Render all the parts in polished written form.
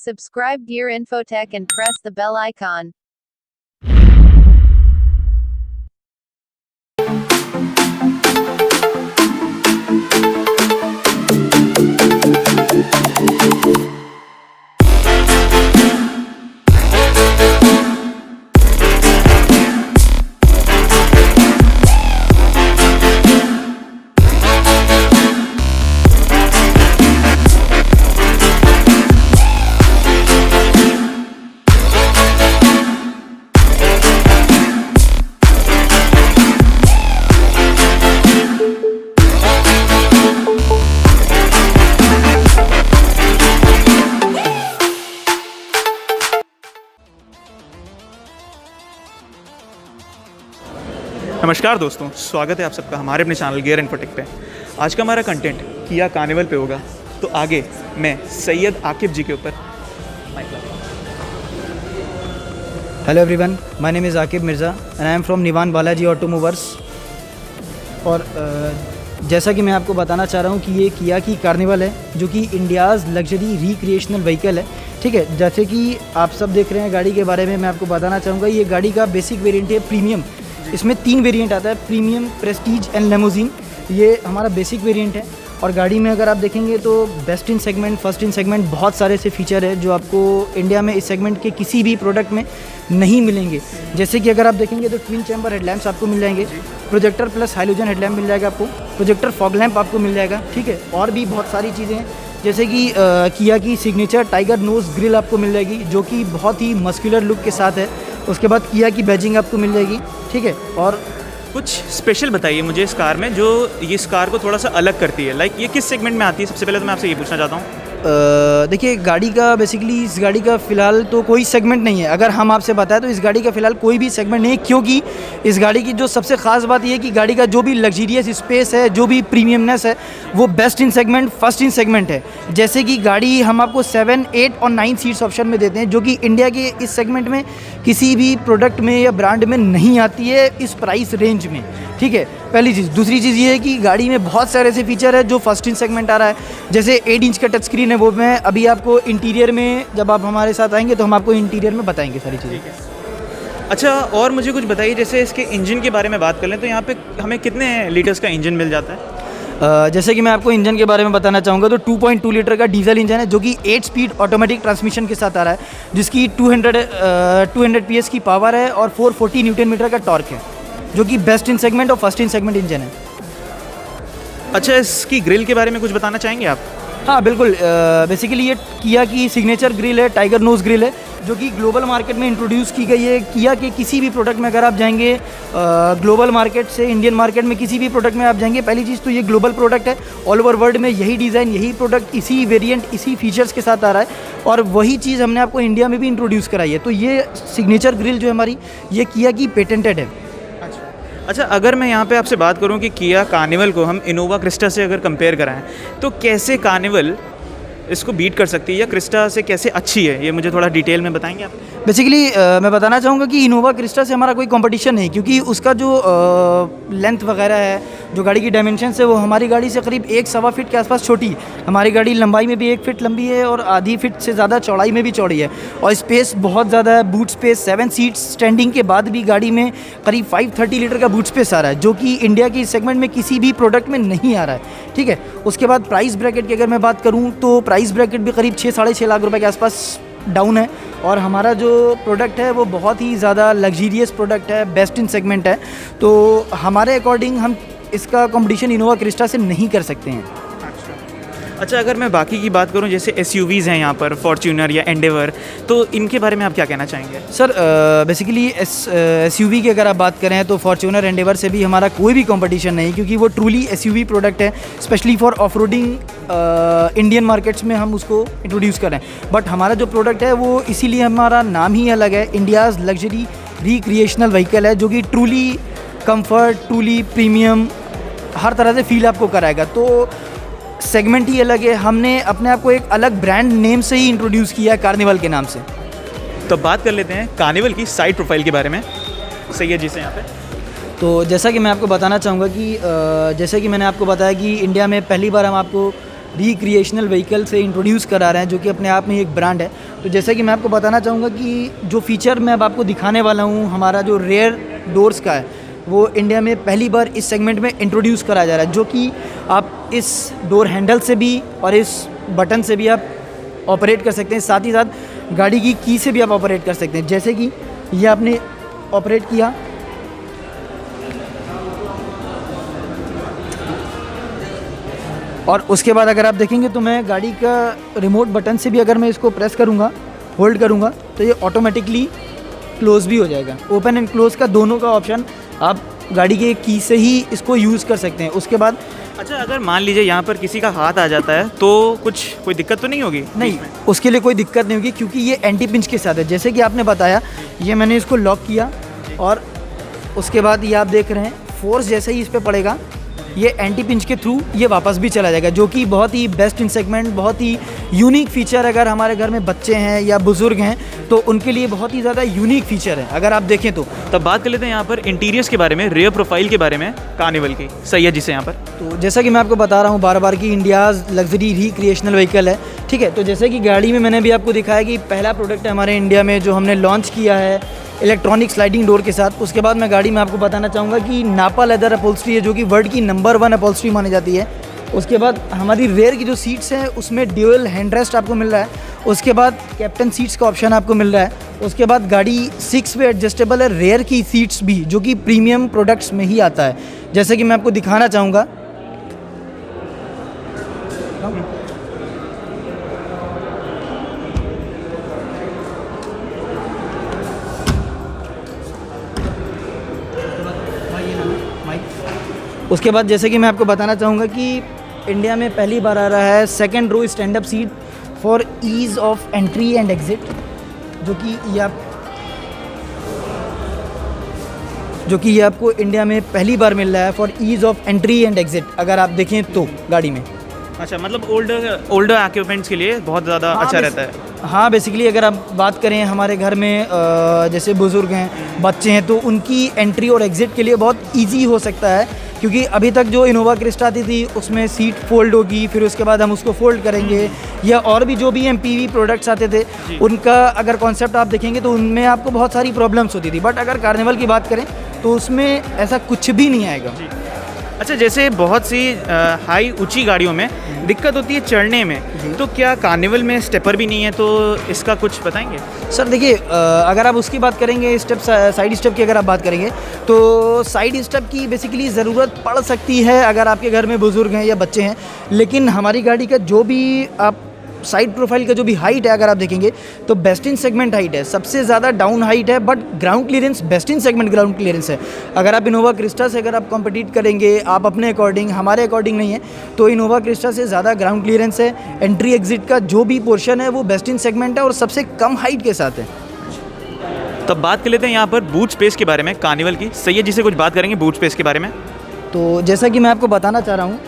Subscribe Gear Infotech and press the bell icon. नमस्कार दोस्तों, स्वागत है आप सबका हमारे अपने चैनल गियर इन्फोटेक पे। आज का हमारा कंटेंट किया कार्निवल पे होगा। तो आगे मैं सैयद आकिब जी के ऊपर hello everyone, my name is Aqib Mirza and I am from Nivan Balaji automobiles. और जैसा कि मैं आपको बताना चाह रहा हूँ कि ये किया की कार्निवल है, जो कि इंडियाज़ लग्जरी रिक्रिएशनल व्हीकल है। ठीक है, जैसे कि आप सब देख रहे हैं गाड़ी के बारे में मैं आपको बताना चाहूँगा। ये गाड़ी का बेसिक वेरिएंट है प्रीमियम। इसमें 3 वेरिएंट आता है, प्रीमियम, प्रेस्टीज एंड लेमोजिन। ये हमारा बेसिक वेरिएंट है। और गाड़ी में अगर आप देखेंगे तो best in segment, first in segment, बहुत सारे से फीचर है जो आपको इंडिया में इस सेगमेंट के किसी भी प्रोडक्ट में नहीं मिलेंगे। जैसे कि अगर आप देखेंगे तो ट्विन चैम्बर हेडलैम्प्स आपको मिल जाएंगे, प्रोजेक्टर प्लस हाइलोजन हेडलैम्प मिल जाएगा आपको, प्रोजेक्टर फॉग लैम्प आपको मिल जाएगा। ठीक है, और भी बहुत सारी चीज़ें हैं, जैसे कि किया की सिग्नेचर टाइगर नोज ग्रिल आपको मिल जाएगी, जो कि बहुत ही मस्कुलर लुक के साथ है। उसके बाद किया की बैजिंग आपको मिल जाएगी। ठीक है, और कुछ स्पेशल बताइए मुझे इस कार में, जो ये इस कार को थोड़ा सा अलग करती है। लाइक ये किस सेगमेंट में आती है? सबसे पहले तो मैं आपसे ये पूछना चाहता हूँ। देखिए, गाड़ी का बेसिकली इस गाड़ी का फ़िलहाल तो कोई सेगमेंट नहीं है। अगर हम आपसे बताएं तो इस गाड़ी का फ़िलहाल कोई भी सेगमेंट नहीं है, क्योंकि इस गाड़ी की जो सबसे ख़ास बात ये है कि गाड़ी का जो भी लग्जरियस स्पेस है, जो भी प्रीमियमनेस है, वो best in segment, first in segment है। जैसे कि गाड़ी हम आपको 7, 8 और 9 सीट्स ऑप्शन में देते हैं, जो कि इंडिया के इस सेगमेंट में किसी भी प्रोडक्ट में या ब्रांड में नहीं आती है इस प्राइस रेंज में। ठीक है, पहली चीज़। दूसरी चीज़ ये है कि गाड़ी में बहुत सारे ऐसे फीचर है जो फर्स्ट इन सेगमेंट आ रहा है। जैसे 8 इंच का टच स्क्रीन है, वो मैं अभी आपको इंटीरियर में, जब आप हमारे साथ आएंगे तो हम आपको इंटीरियर में बताएंगे सारी चीज़ें। अच्छा, और मुझे कुछ बताइए, जैसे इसके इंजन के बारे में बात कर लें तो यहाँ पे हमें कितने लीटर्स का इंजन मिल जाता है? जैसे कि मैं आपको इंजन के बारे में बताना चाहूँगा तो 2.2 लीटर का डीजल इंजन है, जो कि 8 स्पीड ऑटोमेटिक ट्रांसमिशन के साथ आ रहा है, जिसकी 200 PS की पावर है और 440 न्यूटन मीटर का टॉर्क है, जो कि बेस्ट इन सेगमेंट और फर्स्ट इन सेगमेंट इंजन है। अच्छा, इसकी ग्रिल के बारे में कुछ बताना चाहेंगे आप? हाँ बिल्कुल। बेसिकली ये किया की सिग्नेचर ग्रिल है, टाइगर नोज ग्रिल है, जो कि ग्लोबल मार्केट में इंट्रोड्यूस की गई है। किया के किसी भी प्रोडक्ट में अगर आप जाएंगे ग्लोबल मार्केट से इंडियन मार्केट में किसी भी प्रोडक्ट में आप जाएंगे, पहली चीज़ तो ये ग्लोबल प्रोडक्ट है। ऑल ओवर वर्ल्ड में यही डिज़ाइन, यही प्रोडक्ट, इसी वेरिएंट, इसी फीचर्स के साथ आ रहा है, और वही चीज़ हमने आपको इंडिया में भी इंट्रोड्यूस कराई है। तो ये सिग्नेचर ग्रिल जो है हमारी, ये किया की पेटेंटेड है। अच्छा, अगर मैं यहाँ पे आपसे बात करूँ कि किया कार्निवल को हम इनोवा क्रिस्टा से अगर कंपेयर कराएं, तो कैसे कार्निवल इसको बीट कर सकती है या क्रिस्टा से कैसे अच्छी है, ये मुझे थोड़ा डिटेल में बताएंगे आप? बेसिकली मैं बताना चाहूँगा कि इनोवा क्रिस्टा से हमारा कोई कंपटीशन नहीं, क्योंकि उसका जो लेंथ वगैरह है, जो गाड़ी की डायमेंशन है, वो हमारी गाड़ी से करीब 1.25 फीट के आसपास छोटी है। हमारी गाड़ी लंबाई में भी 1 फीट लंबी है और आधी फीट से ज़्यादा चौड़ाई में भी चौड़ी है, और स्पेस बहुत ज़्यादा है। बूट स्पेस 7 सीट्स स्टैंडिंग के बाद भी गाड़ी में करीब 530 लीटर का बूट स्पेस आ रहा है, जो कि इंडिया की सेगमेंट में किसी भी प्रोडक्ट में नहीं आ रहा है। ठीक है, उसके बाद प्राइस ब्रैकेट की अगर मैं बात करूँ तो प्राइस ब्रैकेट भी करीब 6-6.5 लाख रुपए के आसपास डाउन है, और हमारा जो प्रोडक्ट है वो बहुत ही ज़्यादा लग्जीरियस प्रोडक्ट है, बेस्ट इन सेगमेंट है। तो हमारे अकॉर्डिंग हम इसका कंपटीशन इनोवा क्रिस्टा से नहीं कर सकते हैं। अच्छा, अगर मैं बाकी की बात करूं, जैसे SUVs हैं यहाँ पर, फॉर्च्यूनर या एंडेवर, तो इनके बारे में आप क्या कहना चाहेंगे? सर बेसिकली SUV की अगर आप बात करें तो फॉर्च्यूनर एंडेवर से भी हमारा कोई भी कंपटीशन नहीं, क्योंकि वो ट्रूली SUV प्रोडक्ट है, specially for off roading Indian markets में हम उसको इंट्रोड्यूस करें। बट हमारा जो प्रोडक्ट है वो इसीलिए हमारा नाम ही अलग है, इंडियाज़ लग्जरी रिक्रिएशनल व्हीकल है, जो कि ट्रूली कंफर्ट, ट्रूली प्रीमियम, हर तरह से फील आपको कराएगा। तो सेगमेंट ही अलग है, हमने अपने आप को एक अलग ब्रांड नेम से ही इंट्रोड्यूस किया है, कार्निवल के नाम से। तो बात कर लेते हैं कार्निवल की साइड प्रोफाइल के बारे में सैयद जी से यहाँ पे। तो जैसा कि मैं आपको बताना चाहूँगा कि जैसे कि मैंने आपको बताया कि इंडिया में पहली बार हम आपको रिक्रिएशनल व्हीकल से इंट्रोड्यूस करा रहे हैं, जो कि अपने आप में एक ब्रांड है। तो जैसे कि मैं आपको बताना चाहूँगा कि जो फीचर मैं अब आपको दिखाने वाला हूँ हमारा जो रेयर डोर्स का है, वो इंडिया में पहली बार इस सेगमेंट में इंट्रोड्यूस करा जा रहा है, जो कि आप इस डोर हैंडल से भी और इस बटन से भी आप ऑपरेट कर सकते हैं। साथ ही साथ गाड़ी की की से भी आप ऑपरेट कर सकते हैं। जैसे कि ये आपने ऑपरेट किया, और उसके बाद अगर आप देखेंगे तो मैं गाड़ी का रिमोट बटन से भी अगर मैं इसको प्रेस करूँगा, होल्ड करूँगा, तो ये ऑटोमेटिकली क्लोज़ भी हो जाएगा। ओपन एंड क्लोज़ का दोनों का ऑप्शन आप गाड़ी के की से ही इसको यूज़ कर सकते हैं। उसके बाद अच्छा, अगर मान लीजिए यहाँ पर किसी का हाथ आ जाता है तो कोई दिक्कत तो नहीं होगी? नहीं, उसके लिए कोई दिक्कत नहीं होगी, क्योंकि ये एंटी पिंच के साथ है। जैसे कि आपने बताया, ये मैंने इसको लॉक किया और उसके बाद ये आप देख रहे हैं फोर्स जैसे ही इस पर पड़ेगा, ये एंटी पिंच के थ्रू ये वापस भी चला जाएगा, जो कि बहुत ही बेस्ट इन सेगमेंट, बहुत ही यूनिक फीचर। अगर हमारे घर में बच्चे हैं या बुज़ुर्ग हैं तो उनके लिए बहुत ही ज़्यादा यूनिक फीचर है, अगर आप देखें तो। तब बात कर लेते हैं यहाँ पर इंटीरियर्स के बारे में, रेयर प्रोफाइल के बारे में कार्निवल की। सैयद जी से यहाँ पर, तो जैसा कि मैं आपको बता रहा हूँ बार बार कि इंडियाज़ लग्जरी रिक्रिएशनल व्हीकल है, ठीक है। तो जैसे कि गाड़ी में मैंने भी आपको दिखाया कि पहला प्रोडक्ट है हमारे इंडिया में जो हमने लॉन्च किया है इलेक्ट्रॉनिक स्लाइडिंग डोर के साथ। उसके बाद मैं गाड़ी में आपको बताना चाहूँगा कि नापा लेदर अपॉल्स्ट्री है, जो कि वर्ल्ड की नंबर 1 अपॉल्स्ट्री मानी जाती है। उसके बाद हमारी रेयर की जो सीट्स हैं उसमें ड्यूअल हैंड रेस्ट आपको मिल रहा है। उसके बाद कैप्टन सीट्स का ऑप्शन आपको मिल रहा है। उसके बाद गाड़ी 6 वे एडजस्टेबल है, रेयर की सीट्स भी, जो कि प्रीमियम प्रोडक्ट्स में ही आता है। जैसे कि मैं आपको दिखाना चाहूँगा, उसके बाद जैसे कि मैं आपको बताना चाहूँगा कि इंडिया में पहली बार आ रहा है second row stand up seat for ease of entry and exit, जो कि ये आपको इंडिया में पहली बार मिल रहा है for ease of entry and exit, अगर आप देखें तो गाड़ी में। अच्छा, मतलब ओल्डर ऑक्यूपेंट्स के लिए बहुत ज़्यादा अच्छा रहता है। हाँ, बेसिकली अगर आप बात करें हमारे घर में जैसे बुज़ुर्ग हैं, बच्चे हैं, तो उनकी एंट्री और एग्ज़िट के लिए बहुत ईजी हो सकता है, क्योंकि अभी तक जो इनोवा क्रिस्टा आती थी उसमें सीट फोल्ड होगी, फिर उसके बाद हम उसको फोल्ड करेंगे, या और भी जो भी एमपीवी प्रोडक्ट्स आते थे उनका अगर कॉन्सेप्ट आप देखेंगे तो उनमें आपको बहुत सारी प्रॉब्लम्स होती थी। बट अगर कार्निवल की बात करें तो उसमें ऐसा कुछ भी नहीं आएगा। अच्छा, जैसे बहुत सी हाई ऊंची गाड़ियों में दिक्कत होती है चढ़ने में, तो क्या कार्निवल में स्टेपर भी नहीं है? तो इसका कुछ बताएंगे? सर देखिए, अगर आप उसकी बात करेंगे साइड स्टेप की अगर आप बात करेंगे तो साइड स्टेप की बेसिकली ज़रूरत पड़ सकती है अगर आपके घर में बुज़ुर्ग हैं या बच्चे हैं, लेकिन हमारी गाड़ी का जो भी आप साइड प्रोफाइल का जो भी हाइट है अगर आप देखेंगे तो बेस्ट इन सेगमेंट हाइट है, सबसे ज़्यादा डाउन हाइट है, but ground clearance best in segment ground clearance है। अगर आप इनोवा क्रिस्टा से अगर आप कॉम्पिटिट करेंगे, आप अपने अकॉर्डिंग, हमारे अकॉर्डिंग नहीं है, तो इनोवा क्रिस्टा से ज़्यादा ग्राउंड क्लियरेंस है। एंट्री एग्जिट का जो भी पोर्शन है वो बेस्ट इन सेगमेंट है और सबसे कम हाइट के साथ है। तब बात कर लेते हैं यहाँ पर बूट स्पेस के बारे में कार्निवल की। सैयद जी से कुछ बात करेंगे बूट स्पेस के बारे में। तो जैसा कि मैं आपको बताना चाह रहा हूँ,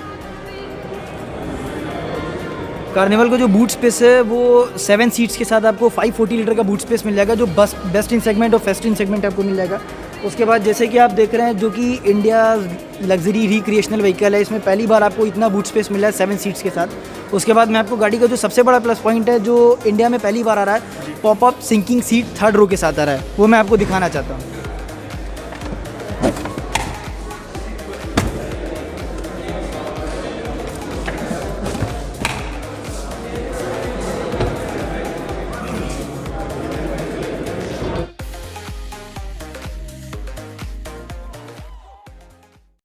कार्निवल को जो बूट स्पेस है वो 7 सीट्स के साथ आपको 540 लीटर का बूट स्पेस मिल जाएगा, जो बेस्ट इन सेगमेंट और फेस्ट इन सेगमेंट आपको मिल जाएगा। उसके बाद जैसे कि आप देख रहे हैं, जो कि इंडिया लग्जरी रिक्रिएशनल व्हीकल है, इसमें पहली बार आपको इतना बूट स्पेस मिला है 7 सीट्स के साथ। उसके बाद मैं आपको गाड़ी का जो सबसे बड़ा प्लस पॉइंट है जो इंडिया में पहली बार आ रहा है, पॉपअप सिंकिंग सीट 3rd रो के साथ आ रहा है, वो मैं आपको दिखाना चाहता हूँ।